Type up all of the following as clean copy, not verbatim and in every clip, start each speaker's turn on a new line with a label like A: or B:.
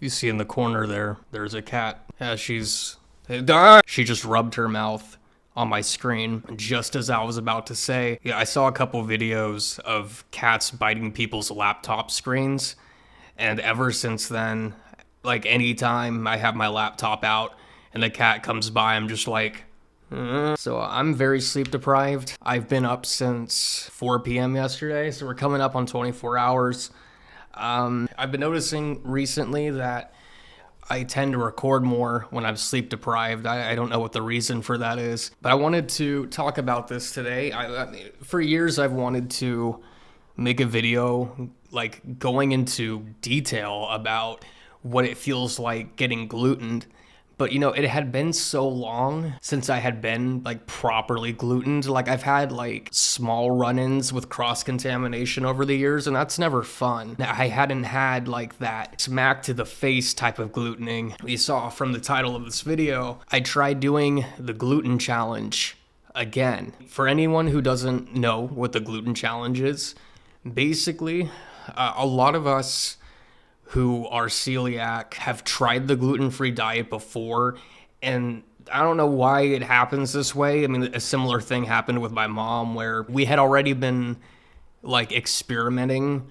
A: You see in the corner there's a cat. Yeah, she just rubbed her mouth on my screen just as I was about to say. Yeah, I saw a couple videos of cats biting people's laptop screens, and ever since then, like anytime I have my laptop out and the cat comes by, I'm just like, So I'm very sleep deprived. I've been up since 4 p.m. yesterday, so we're coming up on 24 hours. I've been noticing recently that I tend to record more when I'm sleep deprived. I don't know what the reason for that is, but I wanted to talk about this today. For years, I've wanted to make a video like going into detail about what it feels like getting glutened. But it had been so long since I had been like properly glutened. Like I've had like small run-ins with cross-contamination over the years, and that's never fun. I hadn't had like that smack to the face type of glutening you saw from the title of this video. I tried doing the gluten challenge again. For anyone who doesn't know what the gluten challenge is, basically, a lot of us who are celiac have tried the gluten-free diet before, and I don't know why it happens this way. I mean, a similar thing happened with my mom where we had already been like experimenting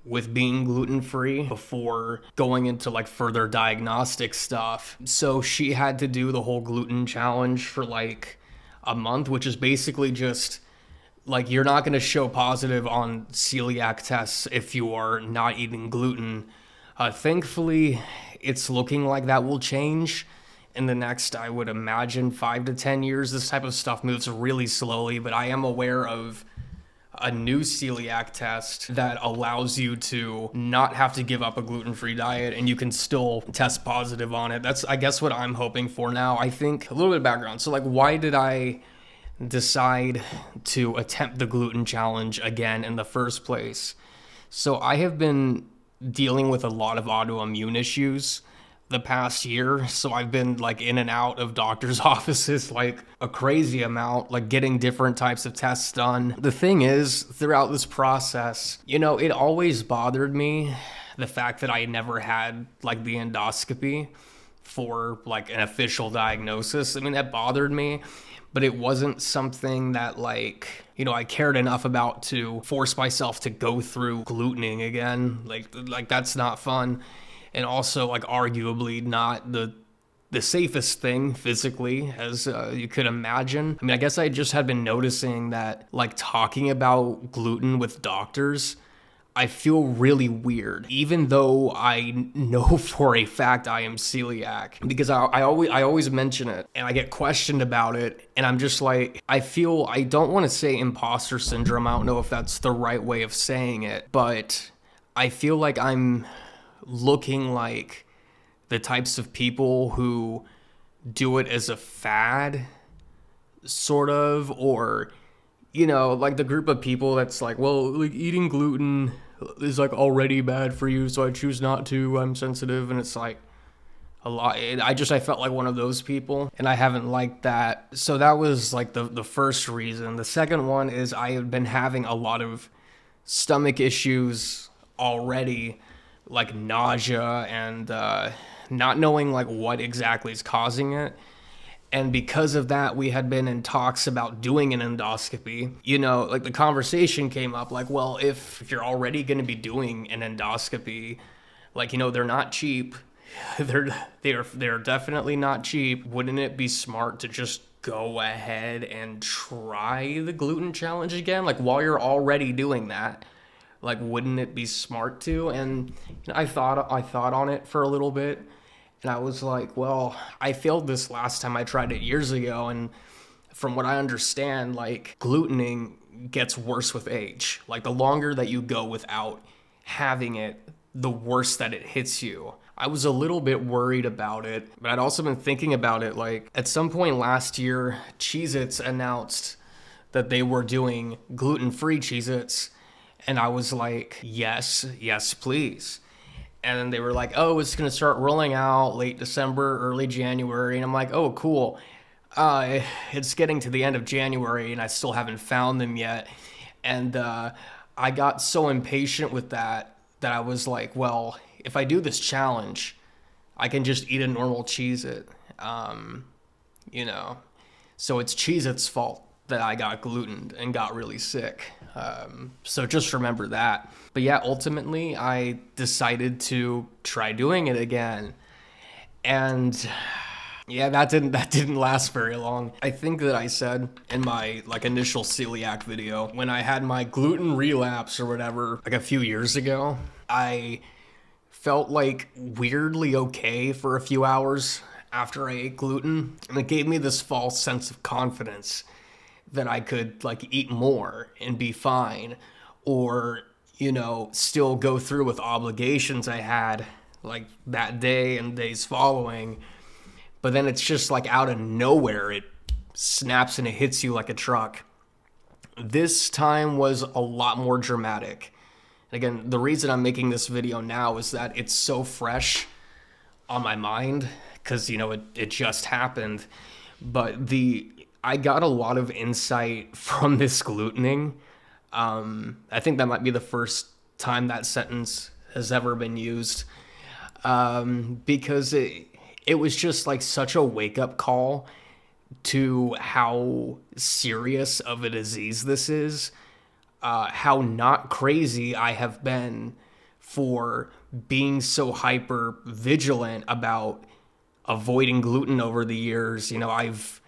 A: with being gluten-free before going into like further diagnostic stuff. So she had to do the whole gluten challenge for like a month, which is basically just like you're not going to show positive on celiac tests if you are not eating gluten. Thankfully, it's looking like that will change in the next, I would imagine, 5 to 10 years. This type of stuff moves really slowly, but I am aware of a new celiac test that allows you to not have to give up a gluten-free diet and you can still test positive on it. That's, I guess, what I'm hoping for now. I think a little bit of background. So, like, why did I decide to attempt the gluten challenge again in the first place? So I have been dealing with a lot of autoimmune issues the past year. So I've been like in and out of doctor's offices like a crazy amount, like getting different types of tests done. The thing is, throughout this process, it always bothered me the fact that I never had like the endoscopy for like an official diagnosis. I mean, that bothered me, but it wasn't something that I cared enough about to force myself to go through glutening again. Like that's not fun. And also like arguably not the safest thing physically as you could imagine. I mean, I guess I just had been noticing that like talking about gluten with doctors, I feel really weird, even though I know for a fact I am celiac, because I always mention it and I get questioned about it. And I'm just like, I don't want to say imposter syndrome. I don't know if that's the right way of saying it, but I feel like I'm looking like the types of people who do it as a fad, sort of, or like the group of people that's like, well, like eating gluten is like already bad for you, so I choose not to. I'm sensitive, and it's like a lot. I felt like one of those people, and I haven't liked that. So that was like the first reason. The second one is I have been having a lot of stomach issues already, like nausea and not knowing like what exactly is causing it. And because of that, we had been in talks about doing an endoscopy. Like the conversation came up like, well, if you're already going to be doing an endoscopy, like, they're not cheap. They're definitely not cheap. Wouldn't it be smart to just go ahead and try the gluten challenge again? Like while you're already doing that, like, wouldn't it be smart to? And I thought on it for a little bit. And I was like, well, I failed this last time I tried it years ago. And from what I understand, like glutening gets worse with age. Like the longer that you go without having it, the worse that it hits you. I was a little bit worried about it, but I'd also been thinking about it. Like at some point last year, Cheez-Its announced that they were doing gluten-free Cheez-Its. And I was like, yes, please. And then they were like, oh, it's going to start rolling out late December, early January. And I'm like, oh, cool. It's getting to the end of January and I still haven't found them yet. And I got so impatient with that I was like, well, if I do this challenge, I can just eat a normal Cheez-It, um, you know. So it's Cheez-It's fault that I got gluten and got really sick. So just remember that. But yeah, ultimately, I decided to try doing it again. And yeah, that didn't last very long. I think that I said in my like initial celiac video, when I had my gluten relapse or whatever, like a few years ago, I felt like weirdly okay for a few hours after I ate gluten. And it gave me this false sense of confidence that I could like eat more and be fine, or, you know, still go through with obligations I had like that day and days following. But then it's just like out of nowhere, it snaps and it hits you like a truck. This time was a lot more dramatic. Again, the reason I'm making this video now is that it's so fresh on my mind because, you know, it just happened. But I got a lot of insight from this glutening. I think that might be the first time that sentence has ever been used, because it was just like such a wake-up call to how serious of a disease this is, how not crazy I have been for being so hyper vigilant about avoiding gluten over the years. You know, I've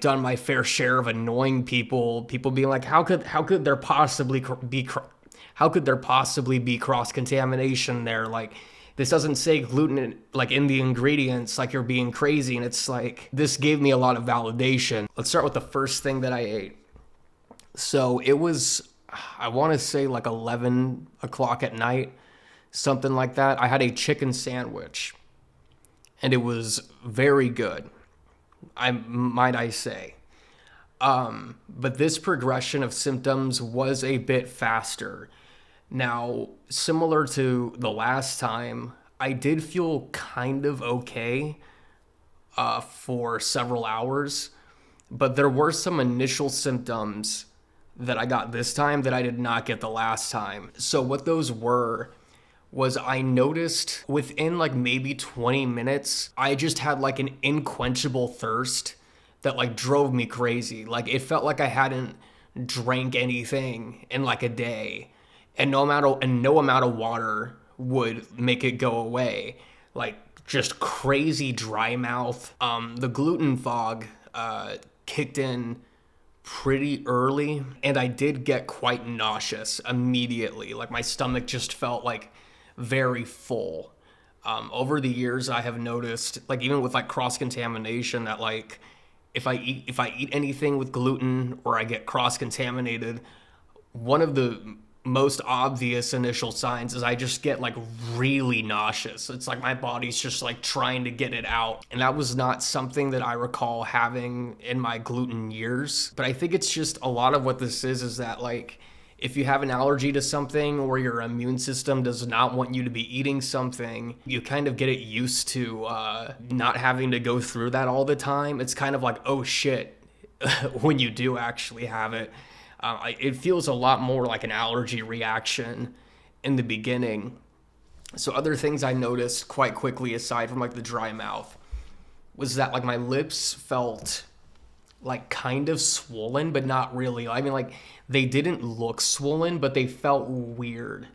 A: done my fair share of annoying people being like, how could there possibly be cross contamination there? Like, this doesn't say gluten like in the ingredients, like you're being crazy. And it's like, this gave me a lot of validation. Let's start with the first thing that I ate. So it was, I want to say like 11 o'clock at night, something like that. I had a chicken sandwich and it was very good, might I say. But this progression of symptoms was a bit faster. Now, similar to the last time, I did feel kind of okay for several hours, but there were some initial symptoms that I got this time that I did not get the last time. So what those were was I noticed within like maybe 20 minutes, I just had like an unquenchable thirst that like drove me crazy. Like it felt like I hadn't drank anything in like a day, and no amount of water would make it go away. Like just crazy dry mouth. The gluten fog kicked in pretty early, and I did get quite nauseous immediately. Like my stomach just felt like very full. Over the years, I have noticed, like even with like cross contamination, that like if I eat anything with gluten or I get cross contaminated, one of the most obvious initial signs is I just get like really nauseous. It's like my body's just like trying to get it out. And that was not something that I recall having in my gluten years. But I think it's just a lot of what this is that like if you have an allergy to something or your immune system does not want you to be eating something, you kind of get it used to not having to go through that all the time. It's kind of like, oh shit, when you do actually have it. It feels a lot more like an allergy reaction in the beginning. So other things I noticed quite quickly, aside from like the dry mouth, was that like my lips felt like kind of swollen, but not really. I mean, like they didn't look swollen, but they felt weird.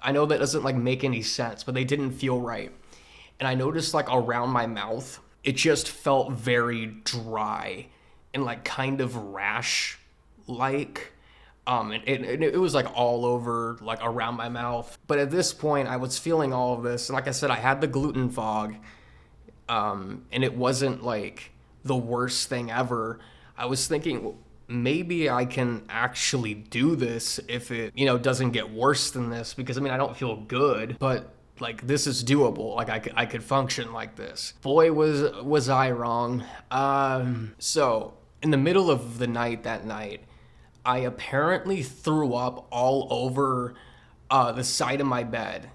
A: I know that doesn't like make any sense, but they didn't feel right. And I noticed like around my mouth, it just felt very dry and like kind of rash like. And it was like all over, like around my mouth. But at this point, I was feeling all of this. And like I said, I had the gluten fog. And it wasn't like the worst thing ever. I was thinking, well, maybe I can actually do this if it, you know, doesn't get worse than this. Because I mean, I don't feel good, but like this is doable. Like I could function like this. Boy, was I wrong. So in the middle of the night that night, I apparently threw up all over the side of my bed,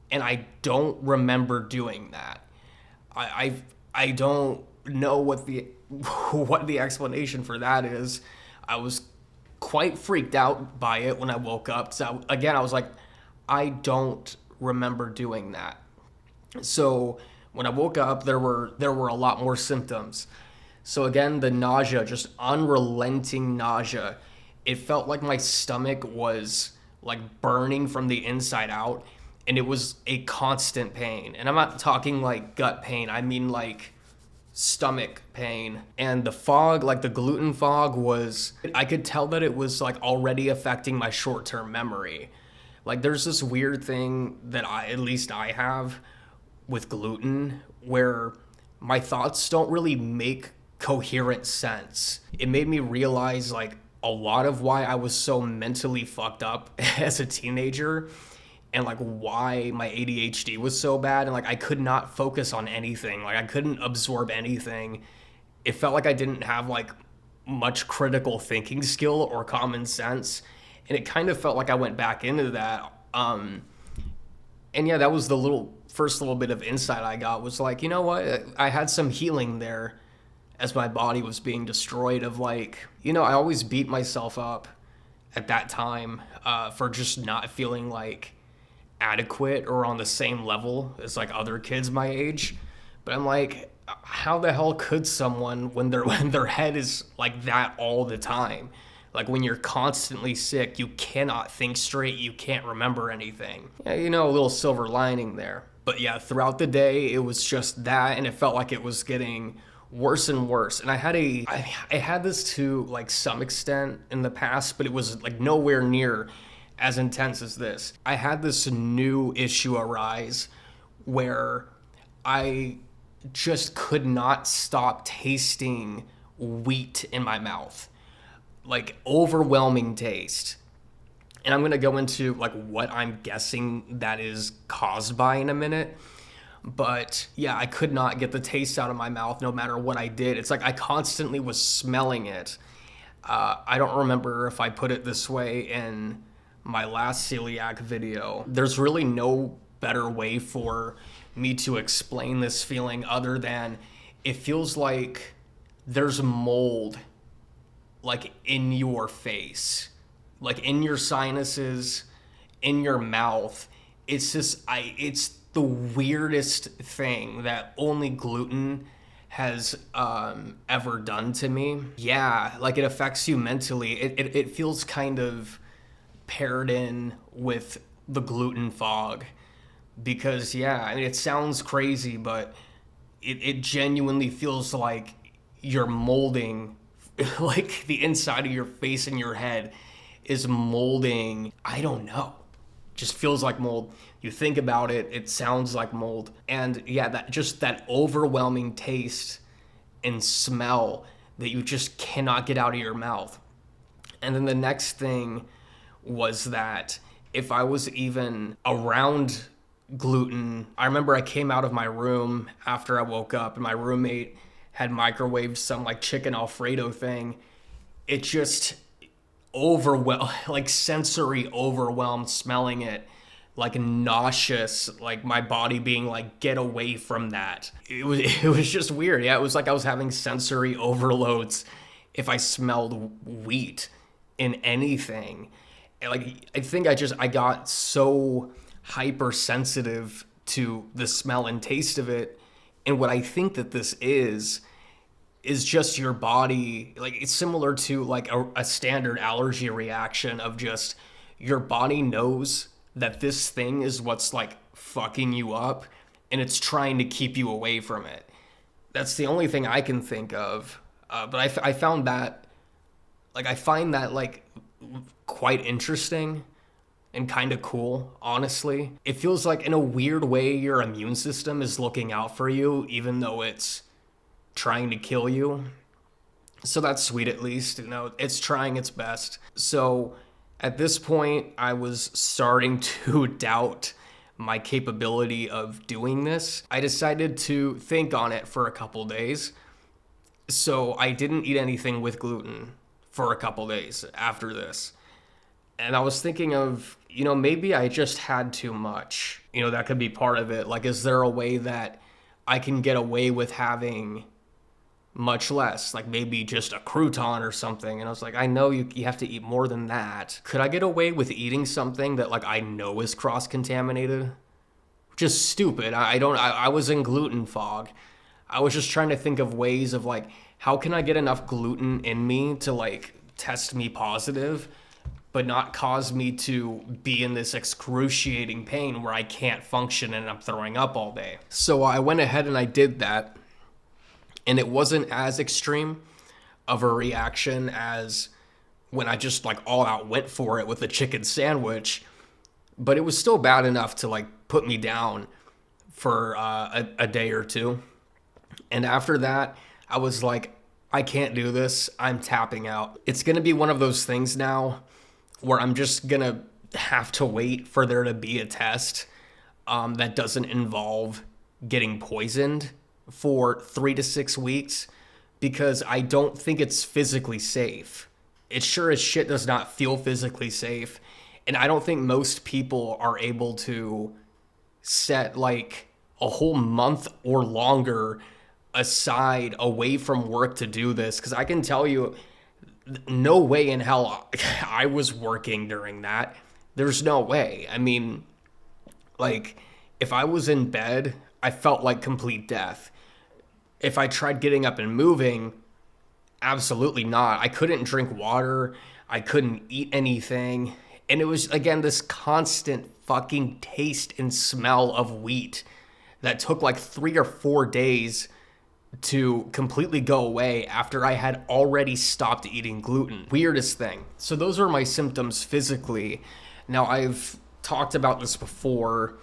A: and I don't remember doing that. I don't know what the explanation for that is. I was quite freaked out by it when I woke up. So again, I was like, I don't remember doing that. So when I woke up, there were a lot more symptoms. So again, the nausea, just unrelenting nausea. It felt like my stomach was like burning from the inside out, and it was a constant pain. And I'm not talking like gut pain. I mean like stomach pain. And the fog, like the gluten fog, was, I could tell that it was like already affecting my short-term memory. Like there's this weird thing that at least I have with gluten where my thoughts don't really make coherent sense. It made me realize like a lot of why I was so mentally fucked up as a teenager, and like why my ADHD was so bad, and like I could not focus on anything. Like I couldn't absorb anything. It felt like I didn't have like much critical thinking skill or common sense, and it kind of felt like I went back into that. And yeah, that was the first little bit of insight I got, was like, you know what? I had some healing there as my body was being destroyed. Of like, I always beat myself up at that time for just not feeling like adequate or on the same level as like other kids my age. But I'm like, how the hell could someone, when their head is like that all the time? Like when you're constantly sick, you cannot think straight, you can't remember anything. Yeah, a little silver lining there. But yeah, throughout the day, it was just that, and it felt like it was getting worse and worse. And I had this to like some extent in the past, but it was like nowhere near as intense as this. I had this new issue arise where I just could not stop tasting wheat in my mouth. Like overwhelming taste. And I'm going to go into like what I'm guessing that is caused by in a minute. But yeah, I could not get the taste out of my mouth no matter what I did. It's like I constantly was smelling it. I don't remember if I put it this way in my last celiac video. There's really no better way for me to explain this feeling other than it feels like there's mold like in your face, like in your sinuses, in your mouth. It's just it's the weirdest thing that only gluten has ever done to me. Yeah, like it affects you mentally. It feels kind of paired in with the gluten fog, because yeah, I mean, it sounds crazy, but it genuinely feels like you're molding like the inside of your face and your head is molding. I don't know, just feels like mold. You think about it, it sounds like mold. And yeah, that overwhelming taste and smell that you just cannot get out of your mouth. And then the next thing was that if I was even around gluten, I remember I came out of my room after I woke up and my roommate had microwaved some like chicken Alfredo thing. It just like sensory overwhelmed smelling it, like nauseous, like my body being like, get away from that. It was just weird. Yeah, it was like I was having sensory overloads if I smelled wheat in anything. And like I think I got so hypersensitive to the smell and taste of it. And what I think that this is just your body, like it's similar to like a standard allergy reaction of just your body knows that this thing is what's like fucking you up, and it's trying to keep you away from it. That's the only thing I can think of. But I found that, like, I find that like quite interesting and kind of cool, honestly. It feels like in a weird way your immune system is looking out for you, even though it's trying to kill you. So that's sweet, at least. It's trying its best. So at this point, I was starting to doubt my capability of doing this. I decided to think on it for a couple days. So I didn't eat anything with gluten for a couple days after this. And I was thinking of, maybe I just had too much. That could be part of it. Like, is there a way that I can get away with having much less, like maybe just a crouton or something? And I was like, I know you have to eat more than that. Could I get away with eating something that like I know is cross-contaminated just stupid. I was in gluten fog. I was just trying to think of ways of like, how can I get enough gluten in me to like test me positive, but not cause me to be in this excruciating pain where I can't function and I'm throwing up all day. So I went ahead and I did that, and it wasn't as extreme of a reaction as when I just like all out went for it with a chicken sandwich, but it was still bad enough to like put me down for a day or two. And after that, I was like, I can't do this. I'm tapping out. It's going to be one of those things now where I'm just going to have to wait for there to be a test that doesn't involve getting poisoned for 3 to 6 weeks, because I don't think it's physically safe. It sure as shit does not feel physically safe. And I don't think most people are able to set like a whole month or longer aside away from work to do this. Because I can tell you, no way in hell I was working during that. There's no way. I mean, like, if I was in bed, I felt like complete death. If I tried getting up and moving, absolutely not. I couldn't drink water. I couldn't eat anything. And it was, again, this constant fucking taste and smell of wheat that took like 3 or 4 days to completely go away after I had already stopped eating gluten. Weirdest thing. So those are my symptoms physically. Now, I've talked about this before,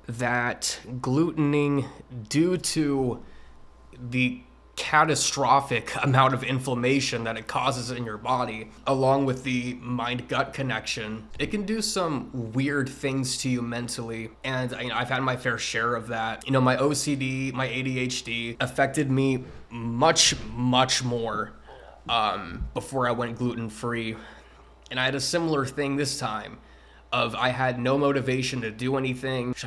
A: that glutening, due to the catastrophic amount of inflammation that it causes in your body, along with the mind-gut connection, it can do some weird things to you mentally. And I've had my fair share of that. My OCD, my ADHD affected me much, much more before I went gluten-free. And I had a similar thing this time of I had no motivation to do anything. Which,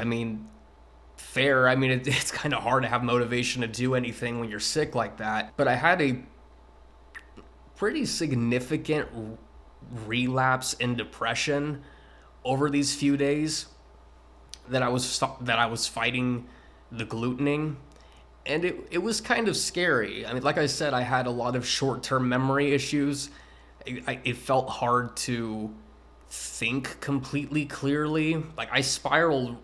A: fair. It's kind of hard to have motivation to do anything when you're sick like that. But I had a pretty significant relapse in depression over these few days that I was fighting the glutening. And it was kind of scary. Like I said, I had a lot of short-term memory issues. It felt hard to think completely clearly. Like, I spiraled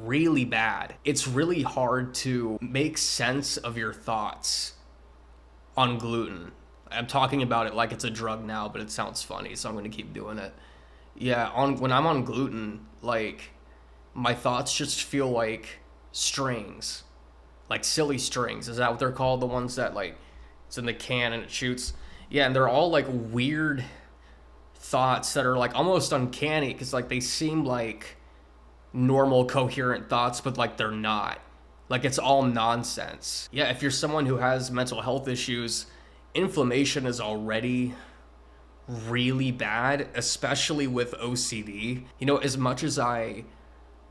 A: really bad. It's really hard to make sense of your thoughts on gluten. I'm talking about it like it's a drug now, but it sounds funny, so I'm going to keep doing it. Yeah, when I'm on gluten, like, my thoughts just feel like strings. Like silly strings. Is that what they're called? The ones that, like, it's in the can and it shoots. Yeah, and they're all like weird thoughts that are like almost uncanny, because like they seem like normal coherent thoughts, but like they're not. Like, it's all nonsense. Yeah, if you're someone who has mental health issues, inflammation is already really bad, especially with OCD. As much as I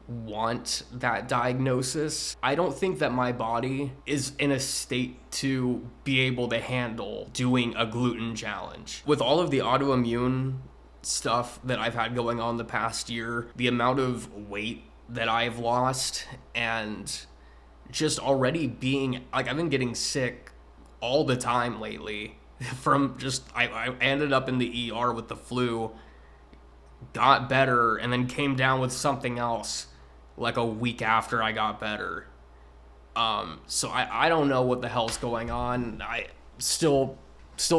A: want that diagnosis, I don't think that my body is in a state to be able to handle doing a gluten challenge. With all of the autoimmune stuff that I've had going on the past year, the amount of weight that I've lost, and just already being like, I've been getting sick all the time lately from just, I ended up in the ER with the flu, got better, and then came down with something else like a week after I got better. So I don't know what the hell's going on. I still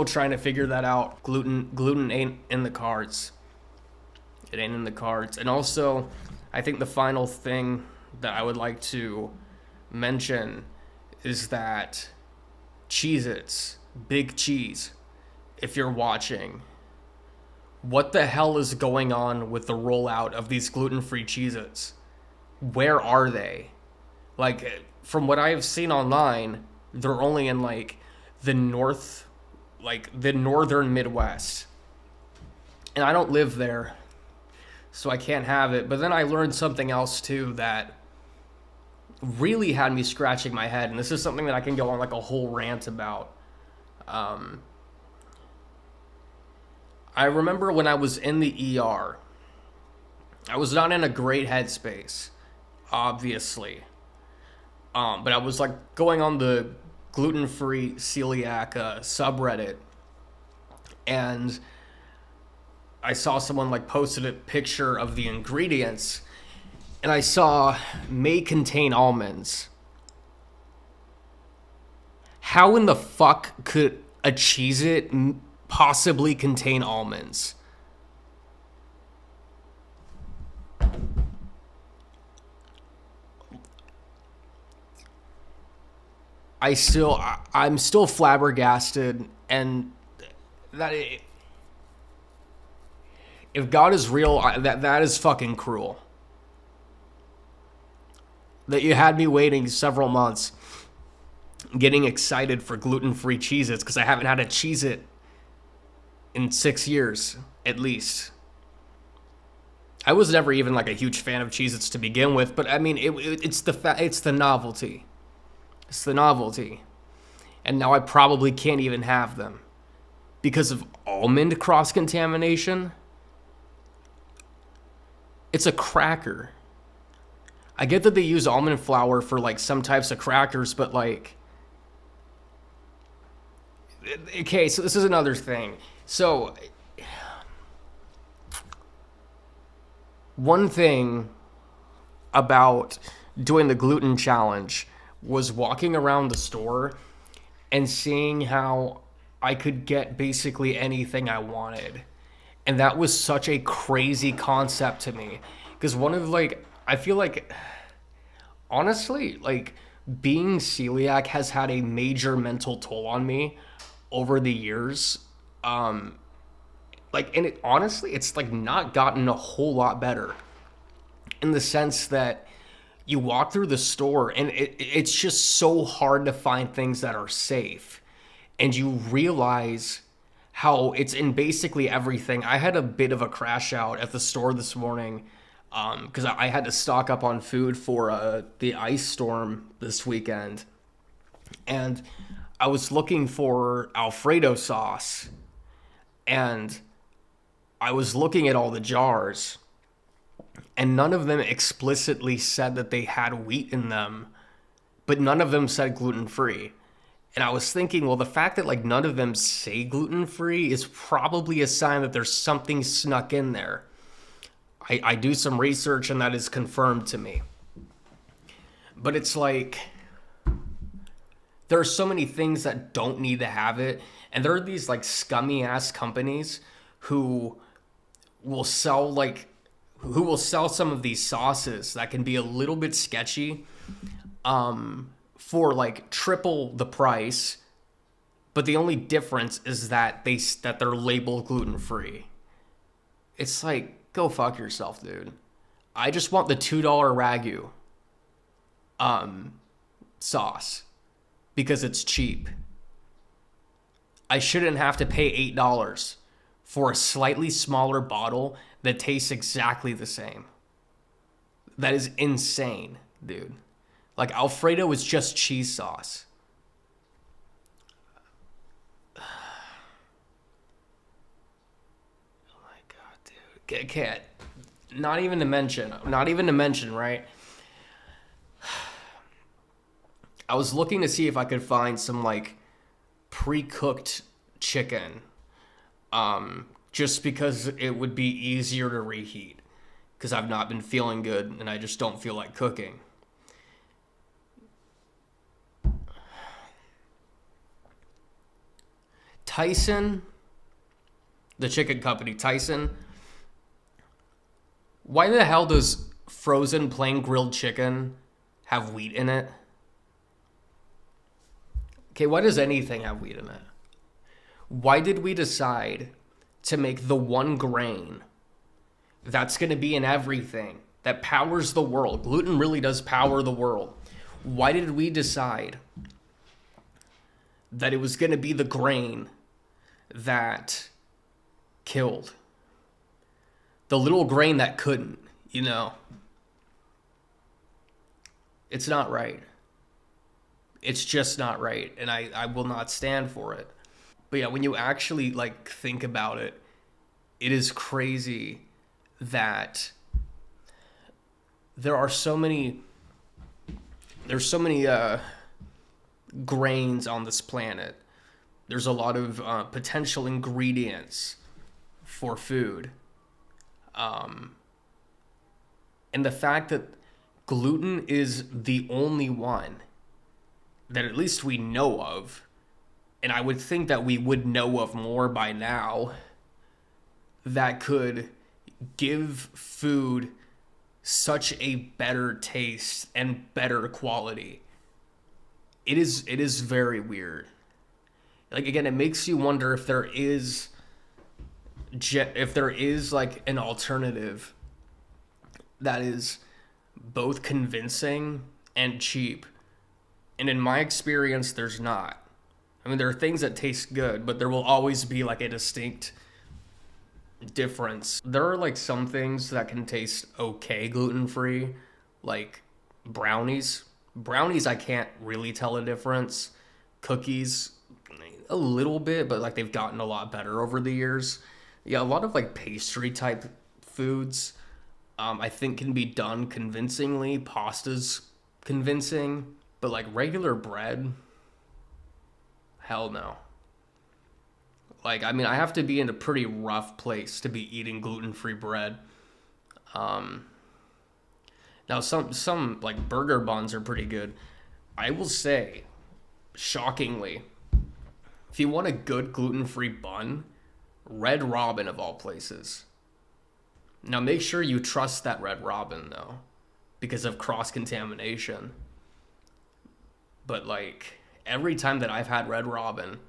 A: trying to figure that out. Gluten ain't in the cards. It ain't in the cards. And also, I think the final thing that I would like to mention is that Cheez-Its, Big Cheese, if you're watching, what the hell is going on with the rollout of these gluten-free Cheez-Its? Where are they? Like, from what I have seen online, they're only in like the northern Midwest. And I don't live there, so I can't have it. But then I learned something else too that really had me scratching my head. And this is something that I can go on like a whole rant about. I remember when I was in the ER, I was not in a great headspace. obviously. But I was like going on the gluten-free celiac subreddit, and I saw someone like posted a picture of the ingredients, and I saw may contain almonds. How in the fuck could a Cheez-It possibly contain almonds? I'm still flabbergasted, and that if God is real, that is fucking cruel. That you had me waiting several months, getting excited for gluten-free Cheez-Its because I haven't had a Cheez-It in 6 years at least. I was never even like a huge fan of Cheez-Its to begin with, but I mean, it's the novelty. It's the novelty. And now I probably can't even have them because of almond cross-contamination. It's a cracker. I get that they use almond flour for like some types of crackers, but like, okay, so this is another thing. So one thing about doing the gluten challenge was walking around the store and seeing how I could get basically anything I wanted. And that was such a crazy concept to me. Because one of like, I feel like, honestly, like being celiac has had a major mental toll on me over the years. Like, and it honestly, it's like not gotten a whole lot better in the sense that you walk through the store and it's just so hard to find things that are safe. And you realize how it's in basically everything. I had a bit of a crash out at the store this morning because I had to stock up on food for the ice storm this weekend. And I was looking for Alfredo sauce. And I was looking at all the jars, and none of them explicitly said that they had wheat in them, but none of them said gluten-free. And I was thinking, well, the fact that like none of them say gluten-free is probably a sign that there's something snuck in there. I do some research and that is confirmed to me. But it's like, there are so many things that don't need to have it. And there are these like scummy ass companies who will sell some of these sauces that can be a little bit sketchy for like triple the price, but the only difference is that they're labeled gluten-free. It's like, go fuck yourself, dude. I just want the $2 Ragu sauce because it's cheap. I shouldn't have to pay $8 for a slightly smaller bottle that tastes exactly the same. That is insane, dude. Like, Alfredo is just cheese sauce. Oh my god, dude. Can't. Not even to mention, right? I was looking to see if I could find some, like, pre-cooked chicken. Just because it would be easier to reheat. Because I've not been feeling good and I just don't feel like cooking. Tyson, the chicken company, Tyson, why the hell does frozen plain grilled chicken have wheat in it? Okay, why does anything have wheat in it? Why did we decide to make the one grain that's going to be in everything that powers the world? Gluten really does power the world. Why did we decide that it was going to be the grain that killed? The little grain that couldn't, you know? It's not right. It's just not right, and I will not stand for it. But yeah, when you actually like think about it, it is crazy that there are so many there's so many grains on this planet. There's a lot of potential ingredients for food. And the fact that gluten is the only one that at least we know of, and I would think that we would know of more by now, that could give food such a better taste and better quality. It is very weird. Like, again, it makes you wonder if there is like an alternative that is both convincing and cheap. And in my experience, there's not. I mean, there are things that taste good, but there will always be like a distinct difference. There are like some things that can taste okay gluten free, like brownies. Brownies, I can't really tell a difference. Cookies, a little bit, but like they've gotten a lot better over the years. Yeah, a lot of like pastry type foods, I think can be done convincingly. Pasta's convincing, but like regular bread, hell no. Like, I mean, I have to be in a pretty rough place to be eating gluten-free bread. Um, Now, some like burger buns are pretty good. I will say, shockingly, if you want a good gluten-free bun, Red Robin of all places. Now, make sure you trust that Red Robin though, because of cross-contamination. But like every time that I've had Red Robin,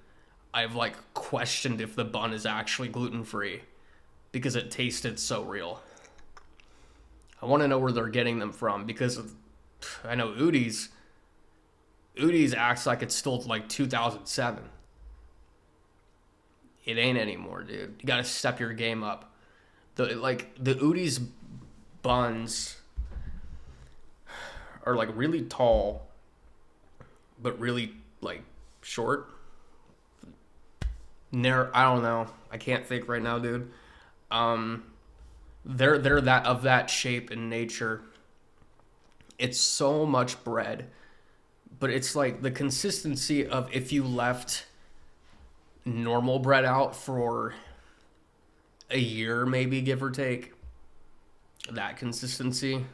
A: I've like questioned if the bun is actually gluten-free because it tasted so real. I want to know where they're getting them from because I know Udi's acts like it's still like 2007. It ain't anymore, dude. You got to step your game up. The Udi's buns are like really tall, but really like short. I don't know. I can't think right now, dude. They're that of that shape and nature. It's so much bread, but it's like the consistency of if you left normal bread out for a year, maybe give or take. That consistency.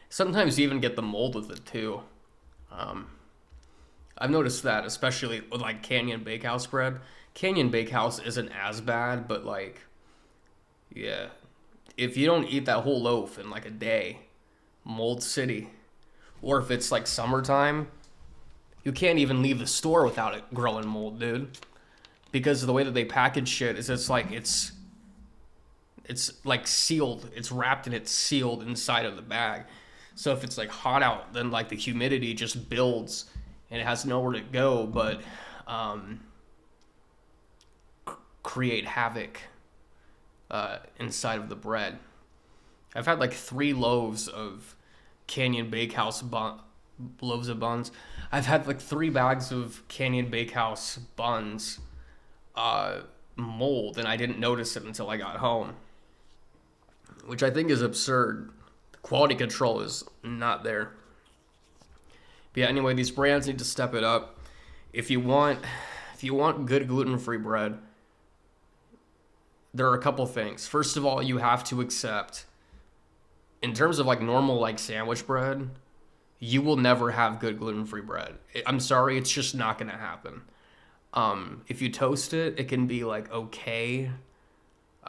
A: Sometimes you even get the mold with it too. I've noticed that, especially with like Canyon Bakehouse bread. Canyon Bakehouse isn't as bad, but like, yeah, if you don't eat that whole loaf in like a day, mold city. Or if it's like summertime, you can't even leave the store without it growing mold, dude. Because of the way that they package shit is it's like sealed. It's wrapped and it's sealed inside of the bag. So if it's like hot out, then like the humidity just builds and it has nowhere to go but create havoc inside of the bread. I've had like 3 loaves of Canyon Bakehouse loaves of buns. I've had like 3 bags of Canyon Bakehouse buns mold, and I didn't notice it until I got home, which I think is absurd. The quality control is not there. But yeah, anyway, these brands need to step it up. If you want good gluten-free bread, there are a couple things. First of all, you have to accept, in terms of like normal like sandwich bread, you will never have good gluten-free bread. I'm sorry, it's just not gonna happen. If you toast it, it can be like okay.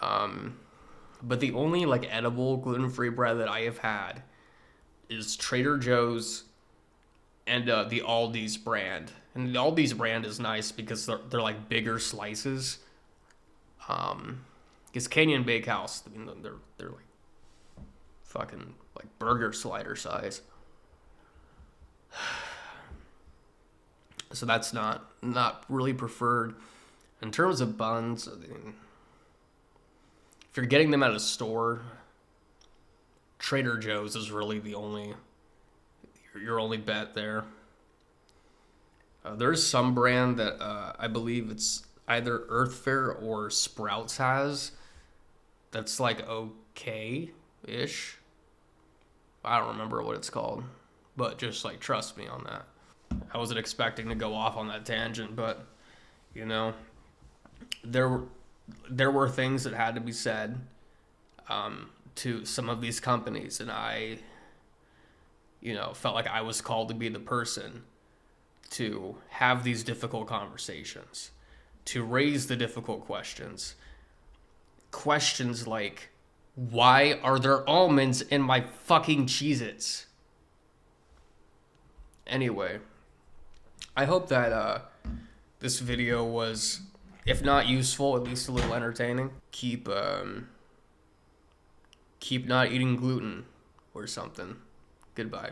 A: But the only like edible gluten-free bread that I have had is Trader Joe's and the Aldi's brand. And the Aldi's brand is nice because they're like bigger slices. Because Canyon Bakehouse, I mean, they're like fucking like burger slider size. So that's not really preferred. In terms of buns, I mean, if you're getting them at a store, Trader Joe's is really your only bet there. There's some brand that I believe it's either Earth Fare or Sprouts has that's like okay-ish. I don't remember what it's called, but just like trust me on that. I wasn't expecting to go off on that tangent, but you know, there were things that had to be said to some of these companies, and I, felt like I was called to be the person to have these difficult conversations, to raise the difficult questions. Questions like, why are there almonds in my fucking Cheez-Its? Anyway, I hope that this video was, if not useful, at least a little entertaining. Keep not eating gluten or something. Goodbye.